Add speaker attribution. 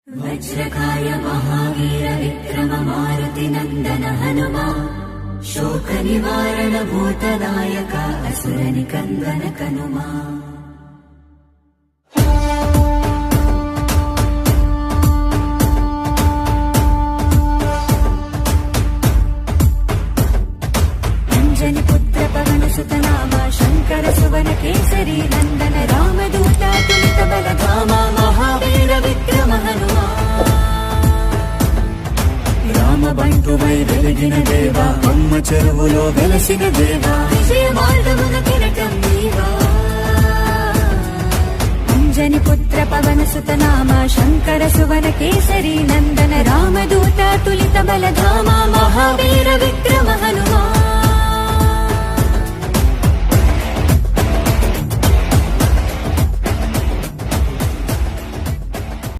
Speaker 1: वज्रकाय महावीर विक्रम मारुति नंदन हनुमा शोक निवारण भूतदायक असुर निकंदन कनुमा। अंजनी पुत्र पवन सुत नामा शंकर सुवन केसरी नंदन रामदूत तुलित बल धामा महावीर विक्रम हनुमा। రామ బంటువై వెలిగిన దేవా అమ్మ చెరువులో వెలసిన దేవా విజయ మార్గమున కిరటం నీవా। అంజని పుత్ర పవన సుత నామ శంకర సువన కేసరి నందన రామదూత తులిత బల ధామ మహావీర విక్రమ హనుమా।